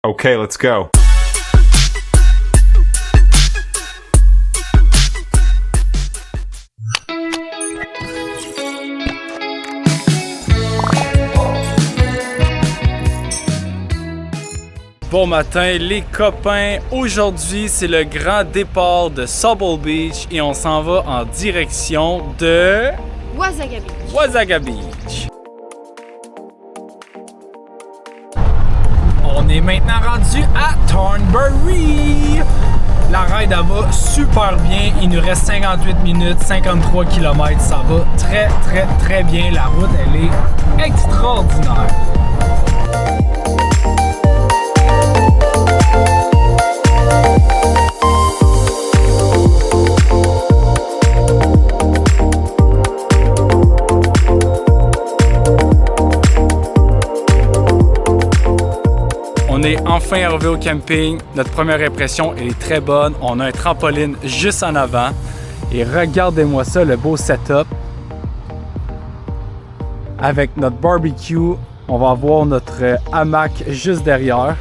Okay, let's go. Bon matin les copains, aujourd'hui c'est le grand départ de Sauble Beach et on s'en va en direction de Wasaga Beach. On est maintenant rendu à Thornbury. La ride va super bien, il nous reste 58 minutes, 53 km, ça va très bien, la route elle est extraordinaire. On est enfin arrivé au camping. Notre première impression elle est très bonne. On a un trampoline juste en avant. Et regardez-moi ça, le beau setup. Avec notre barbecue, on va avoir notre hamac juste derrière.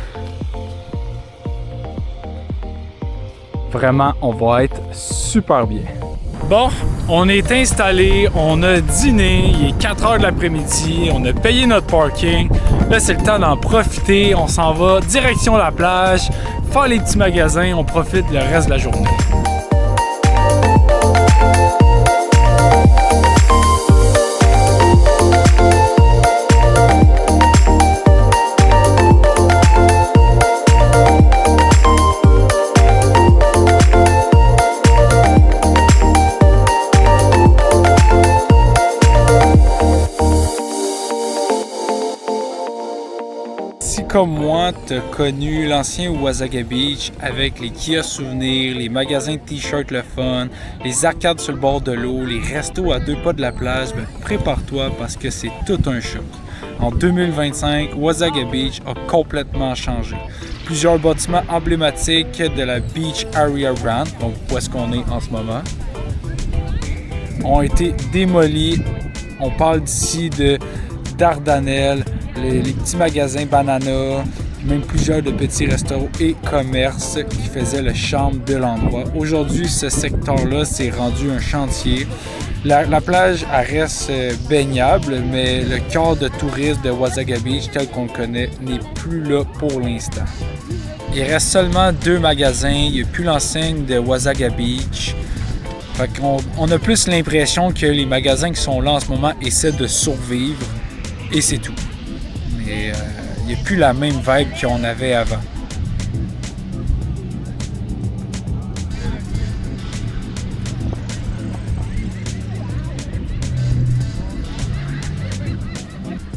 Vraiment, on va être super bien. Bon, on est installé, on a dîné, il est 4 h de l'après-midi, on a payé notre parking. Là, c'est le temps d'en profiter, on s'en va direction la plage, faire les petits magasins, on profite le reste de la journée. Si comme moi, tu as connu l'ancien Wasaga Beach avec les kiosques souvenirs, les magasins de t-shirts le fun, les arcades sur le bord de l'eau, les restos à 2 pas de la plage, ben prépare-toi parce que c'est tout un choc. En 2025, Wasaga Beach a complètement changé. Plusieurs bâtiments emblématiques de la Beach Area Brand, donc où est-ce qu'on est en ce moment, ont été démolis. On parle d'ici de Dardanelles, les petits magasins Banana, même plusieurs de petits restaurants et commerces qui faisaient le charme de l'endroit. Aujourd'hui, ce secteur-là s'est rendu un chantier. La plage elle reste baignable, mais le cœur de tourisme de Wasaga Beach, tel qu'on le connaît, n'est plus là pour l'instant. Il reste seulement 2 magasins, il n'y a plus l'enseigne de Wasaga Beach. Fait qu'on a plus l'impression que les magasins qui sont là en ce moment essaient de survivre et c'est tout. Mais il n'y a plus la même vibe qu'on avait avant.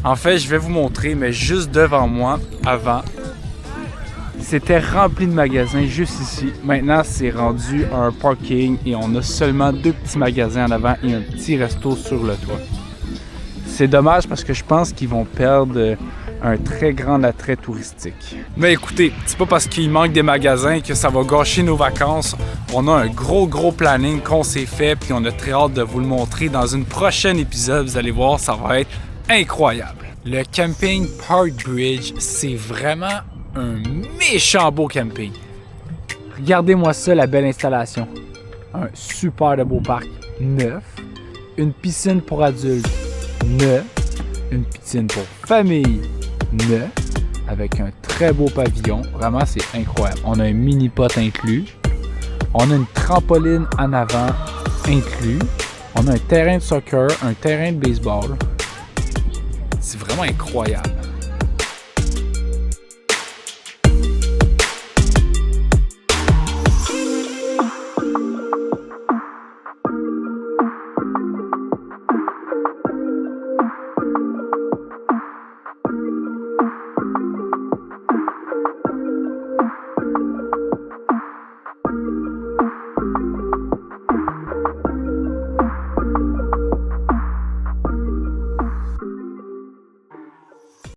En fait, je vais vous montrer, mais juste devant moi, avant, c'était rempli de magasins juste ici. Maintenant, c'est rendu un parking et on a seulement 2 petits magasins en avant et un petit resto sur le toit. C'est dommage parce que je pense qu'ils vont perdre un très grand attrait touristique. Mais écoutez, c'est pas parce qu'il manque des magasins que ça va gâcher nos vacances. On a un gros planning qu'on s'est fait puis on a très hâte de vous le montrer dans une prochaine épisode. Vous allez voir, ça va être incroyable. Le camping Park Bridge, c'est vraiment un méchant beau camping. Regardez-moi ça, la belle installation. Un super de beau parc neuf, une piscine pour adultes neuf, une piscine pour famille neuf, avec un très beau pavillon. Vraiment, c'est incroyable. On a un mini pot inclus. On a une trampoline en avant inclus. On a un terrain de soccer, un terrain de baseball. C'est vraiment incroyable.